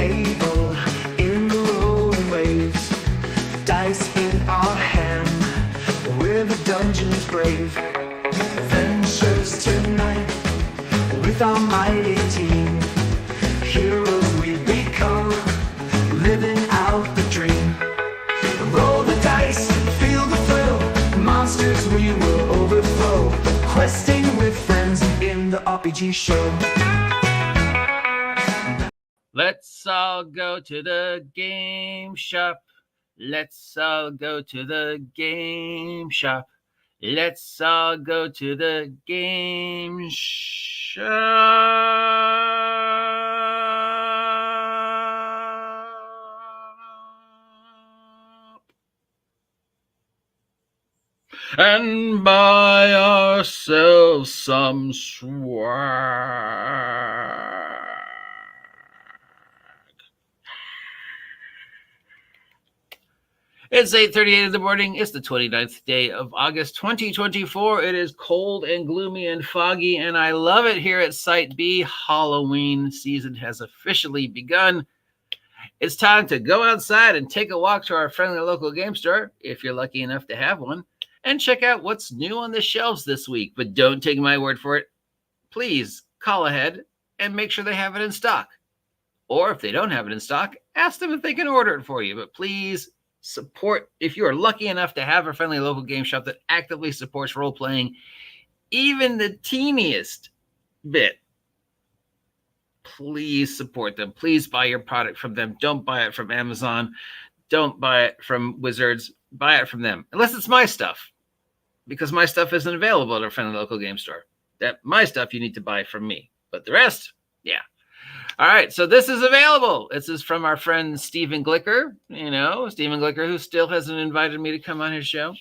table in the rolling waves. Dice in our hand, we're the dungeon's brave. Adventures tonight with our mighty team. Heroes we become, living out the dream. Roll the dice, feel the thrill. Monsters we will overthrow. Questing with friends in the RPG show. Let's all go to the game shop. Let's all go to the game shop. Let's all go to the game shop and buy ourselves some swag. It's 8:38 in the morning. It's the 29th day of August, 2024. It is cold and gloomy and foggy, and I love it here at Site B. Halloween season has officially begun. It's time to go outside and take a walk to our friendly local game store, if you're lucky enough to have one, and check out what's new on the shelves this week. But don't take my word for it. Please call ahead and make sure they have it in stock. Or if they don't have it in stock, ask them if they can order it for you. But please support, if you are lucky enough to have a friendly local game shop that actively supports role-playing, even the teeniest bit, please support them. Please buy your product from them. Don't buy it from Amazon. Don't buy it from Wizards. Buy it from them. Unless it's my stuff, because my stuff isn't available at a friendly local game store. My stuff you need to buy from me. But the rest, yeah. All right, so this is available. This is from our friend Stephen Glicker. Stephen Glicker, who still hasn't invited me to come on his show.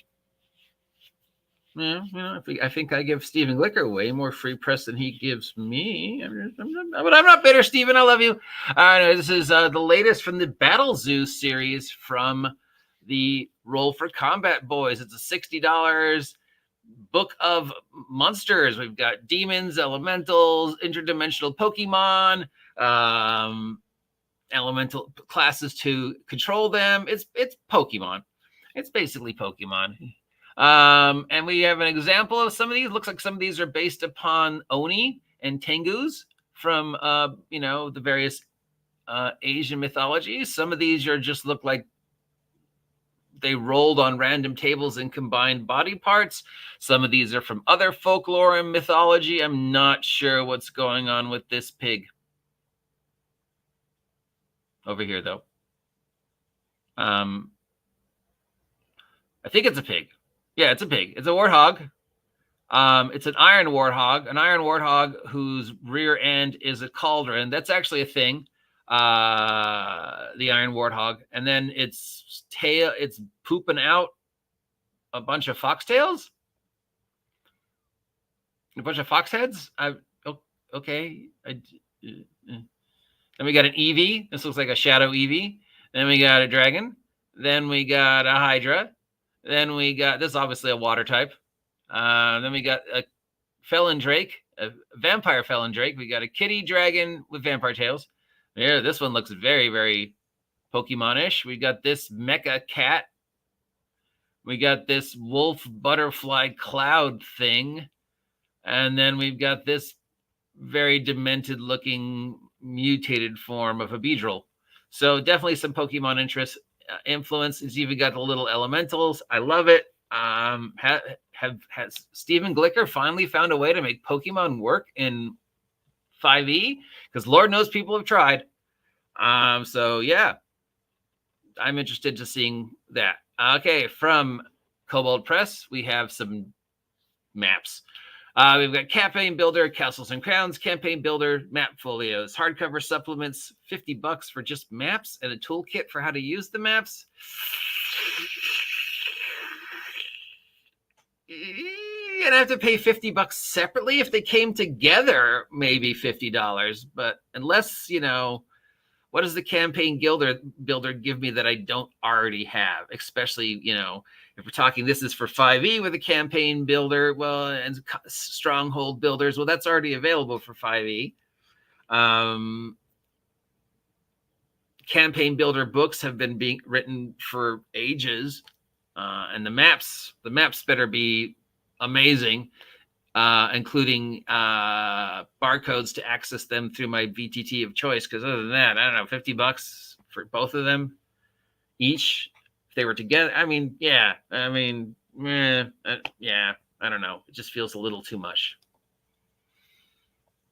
I think I give Stephen Glicker way more free press than he gives me. But I'm not bitter, Stephen. I love you. This is the latest from the Battle Zoo series from the Roll for Combat Boys. It's a $60 book of monsters. We've got demons, elementals, interdimensional Pokemon, elemental classes to control them. It's Pokemon. It's basically Pokemon. And we have an example of some of these. Looks like some of these are based upon Oni and Tengus from the various Asian mythologies. Some of these just look like they rolled on random tables and combined body parts. Some of these are from other folklore and mythology. I'm not sure what's going on with this pig over here, though. I think it's a pig. Yeah, it's a pig. It's a warthog. It's an iron warthog whose rear end is a cauldron. That's actually a thing. The iron warthog. And then its tail, it's pooping out a bunch of foxtails. A bunch of fox heads. Okay. Then we got an Eevee. This looks like a shadow Eevee. Then we got a dragon. Then we got a Hydra. Then we got, this is obviously a water type. Then we got a Felon Drake, a vampire Felon Drake. We got a kitty dragon with vampire tails. Yeah, this one looks very, very Pokemon-ish. We got this mecha cat. We got this wolf butterfly cloud thing. And then we've got this very demented looking mutated form of a Beedrill. So definitely some Pokemon influence. It's even got the little elementals. I love it. Has Stephen Glicker finally found a way to make Pokemon work in 5e? Because Lord knows people have tried. So yeah, I'm interested to seeing that. Okay, from Cobalt Press, we have some maps. We've got Campaign Builder, Castles and Crowns, Campaign Builder, Map Folios, hardcover supplements, $50 for just maps, and a toolkit for how to use the maps. You're gonna have to pay $50 separately. If they came together, maybe $50. But unless, what does the Campaign Builder give me that I don't already have? Especially, if we're talking, this is for 5e with a Campaign Builder, well, and Stronghold Builders. Well, that's already available for 5e. campaign builder books have been being written for ages, and the maps better be amazing, including barcodes to access them through my VTT of choice. Because other than that, I don't know, $50 for both of them each if they were together. I mean, yeah, I don't know. It just feels a little too much.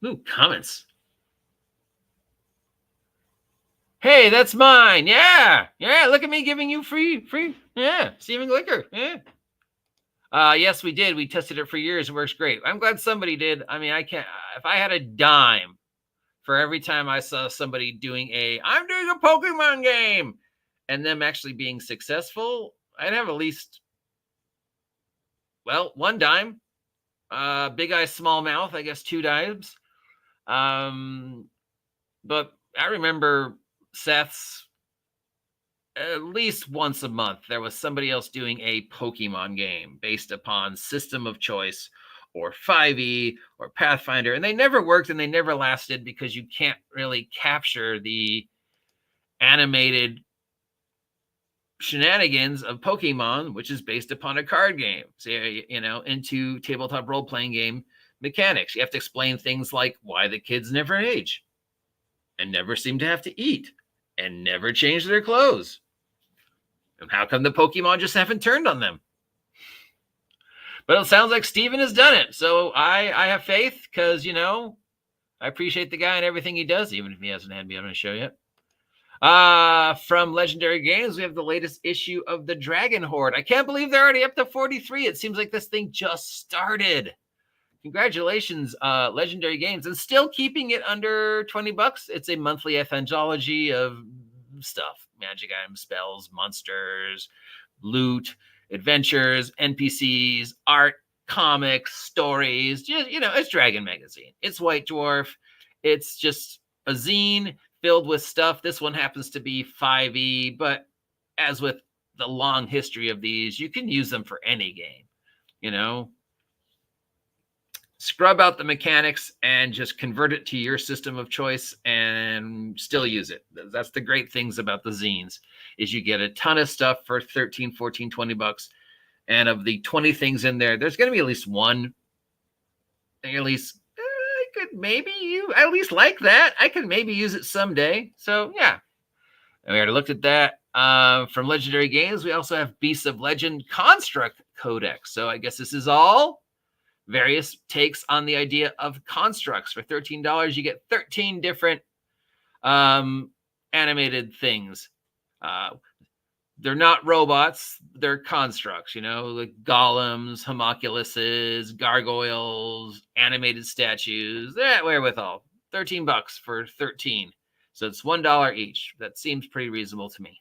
Ooh, comments. Hey, that's mine. Yeah. Look at me giving you free. Yeah, Stephen Glicker. Yeah. Yes, we did. We tested it for years. It works great. I'm glad somebody did. I mean, I can't. If I had a dime for every time I saw somebody doing I'm doing a Pokemon game, and them actually being successful, I'd have at least, well, one dime. Big eye, small mouth. I guess 2 dimes. But I remember Seth's at least once a month, there was somebody else doing a Pokemon game based upon System of Choice or 5e or Pathfinder. And they never worked and they never lasted because you can't really capture the animated shenanigans of Pokemon, which is based upon a card game, so, into tabletop role-playing game mechanics. You have to explain things like why the kids never age and never seem to have to eat and never change their clothes. And how come the Pokemon just haven't turned on them? But it sounds like Steven has done it. So I have faith because, I appreciate the guy and everything he does, even if he hasn't had me on a show yet. From Legendary Games, we have the latest issue of the Dragon Horde. I can't believe they're already up to 43. It seems like this thing just started. Congratulations, Legendary Games, and still keeping it under $20. It's a monthly anthology of stuff: magic items, spells, monsters, loot, adventures, NPCs, art, comics, stories. Just, it's Dragon Magazine. It's White Dwarf. It's just a zine filled with stuff. This one happens to be 5e, but as with the long history of these, you can use them for any game, Scrub out the mechanics and just convert it to your system of choice and still use it. That's the great things about the zines, is you get a ton of stuff for 13, 14, $20. And of the 20 things in there, there's going to be at least one. At least I could maybe at least like that. I could maybe use it someday. So yeah, and we already looked at that. From Legendary Games, we also have Beasts of Legend Construct Codex. So I guess this is all various takes on the idea of constructs. For $13, you get 13 different animated things. They're not robots, they're constructs, like golems, homunculuses, gargoyles, animated statues. That wherewithal. $13 for 13. So it's $1 each. That seems pretty reasonable to me.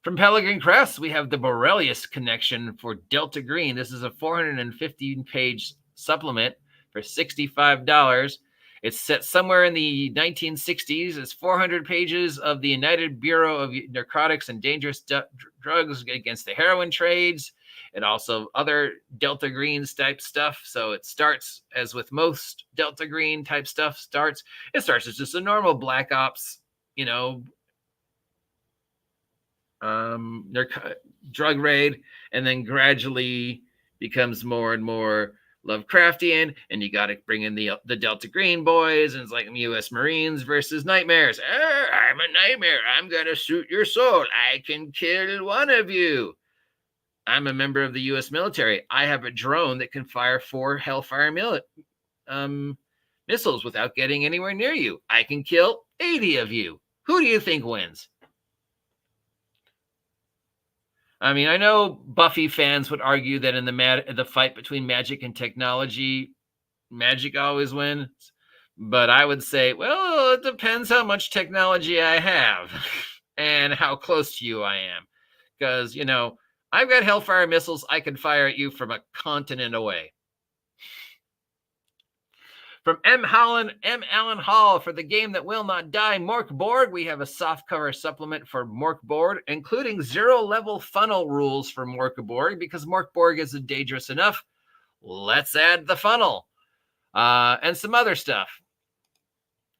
From Peregrine Press, we have the Borelius Connection for Delta Green. This is a 415-page supplement for $65. It's set somewhere in the 1960s. It's 400 pages of the United Bureau of Narcotics and Dangerous Drugs against the heroin trades, and also other Delta Green type stuff. So it starts, as with most Delta Green type stuff, it starts as just a normal Black Ops, drug raid, and then gradually becomes more and more Lovecraftian, and you got to bring in the Delta Green boys, and it's like U.S. Marines versus nightmares. I'm a nightmare. I'm gonna shoot your soul. I can kill one of you. I'm a member of the U.S. military. I have a drone that can fire 4 Hellfire missiles without getting anywhere near you. I can kill 80 of you. Who do you think wins? I mean, I know Buffy fans would argue that in the fight between magic and technology, magic always wins. But I would say, well, it depends how much technology I have and how close to you I am. Because, I've got Hellfire missiles I can fire at you from a continent away. From M. Allen Hall, for the game that will not die, Mork Borg, we have a softcover supplement for Mork Borg, including 0-level funnel rules for Mork Borg, because Mork Borg isn't dangerous enough. Let's add the funnel and some other stuff.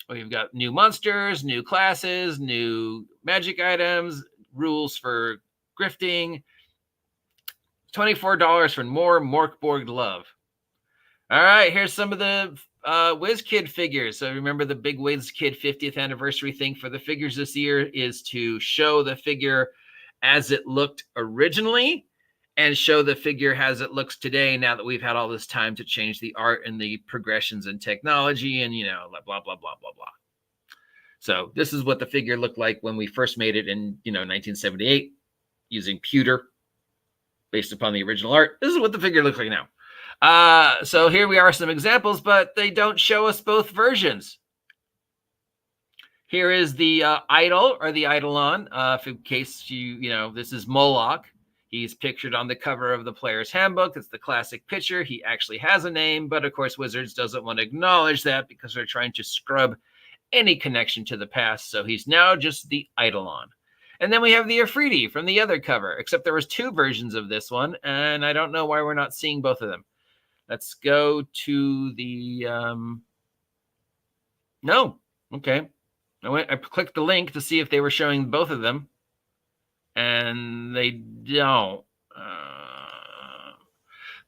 We've got new monsters, new classes, new magic items, rules for grifting. $24 for more Morkborg love. All right, here's some of the WizKid figures. So remember the big WizKid 50th anniversary thing for the figures this year is to show the figure as it looked originally and show the figure as it looks today now that we've had all this time to change the art and the progressions and technology and, blah, blah, blah, blah, blah. So this is what the figure looked like when we first made it in, 1978 using pewter based upon the original art. This is what the figure looks like now. So here we are, some examples, but they don't show us both versions. Here is the idol or the eidolon. In case this is Moloch. He's pictured on the cover of the player's handbook. It's the classic picture. He actually has a name, but of course Wizards doesn't want to acknowledge that because they're trying to scrub any connection to the past. So he's now just the eidolon. And then we have the Afridi from the other cover, except there was 2 versions of this one, and I don't know why we're not seeing both of them. Let's go to the no. Okay. I clicked the link to see if they were showing both of them, and they don't.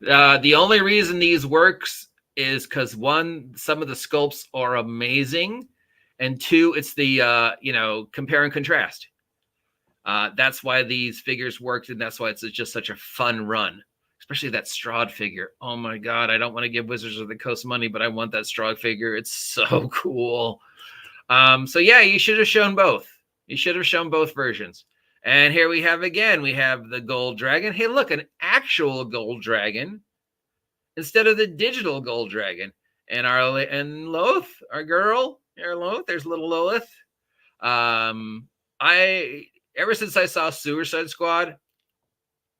The only reason these works is because 1, some of the sculpts are amazing, and 2, it's the compare and contrast. That's why these figures worked, and that's why it's just such a fun run, especially that Strahd figure. Oh my God, I don't want to give Wizards of the Coast money, but I want that Strahd figure. It's so cool. So yeah, you should have shown both. You should have shown both versions. And here we have the gold dragon. Hey, look, an actual gold dragon instead of the digital gold dragon. And Loth, our girl, Loth, there's little Lilith. Ever since I saw Suicide Squad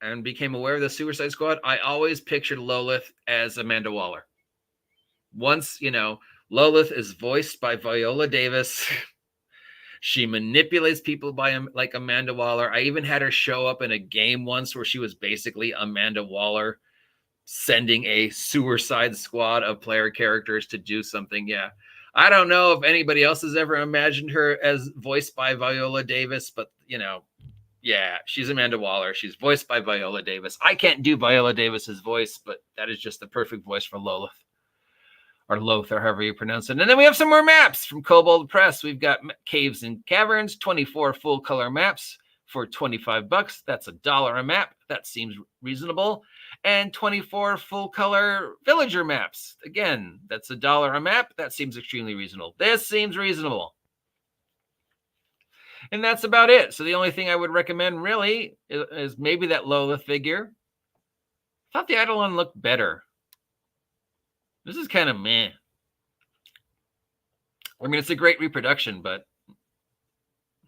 and became aware of the Suicide Squad, I always pictured Lilith as Amanda Waller. Once, Lilith is voiced by Viola Davis. She manipulates people like Amanda Waller. I even had her show up in a game once where she was basically Amanda Waller sending a Suicide Squad of player characters to do something. Yeah. I don't know if anybody else has ever imagined her as voiced by Viola Davis, but, yeah, she's Amanda Waller. She's voiced by Viola Davis. I can't do Viola Davis's voice, but that is just the perfect voice for Lilith. Or Loth, or however you pronounce it. And then we have some more maps from Kobold Press. We've got Caves and Caverns, 24 full color maps for $25. That's $1 a map. That seems reasonable. And 24 full color villager maps. Again, that's $1 a map. That seems extremely reasonable. This seems reasonable. And that's about it. So the only thing I would recommend really is maybe that Lola figure. I thought the Eidolon looked better. This is kind of meh. I mean, it's a great reproduction, but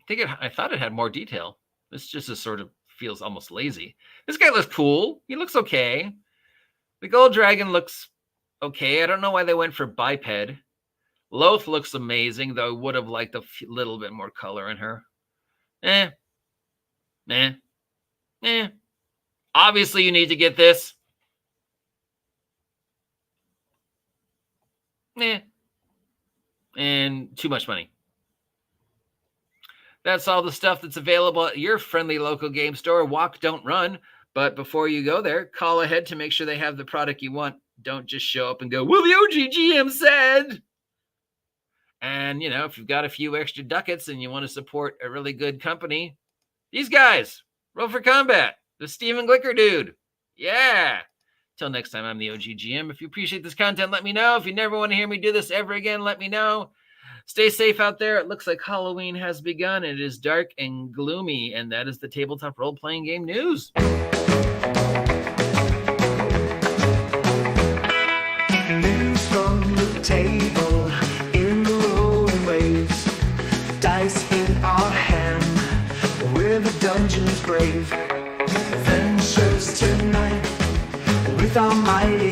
I thought it had more detail. This just sort of feels almost lazy. This guy looks cool. He looks okay. The gold dragon looks okay. I don't know why they went for biped. Loth looks amazing, though I would have liked a little bit more color in her. Obviously, you need to get this. And too much money. That's all the stuff that's available at your friendly local game store. Walk, don't run. But before you go there, call ahead to make sure they have the product you want. Don't just show up and go, well, the OG GM said. And, if you've got a few extra ducats and you want to support a really good company, these guys, Roll for Combat, the Steven Glicker dude. Yeah. Till next time, I'm the OG GM. If you appreciate this content, let me know. If you never want to hear me do this ever again, let me know. Stay safe out there. It looks like Halloween has begun. It is dark and gloomy, and that is the tabletop role-playing game news. News from the table in the rolling waves. Dice in our hand, we're the dungeon's brave. Adventures tonight with our mighty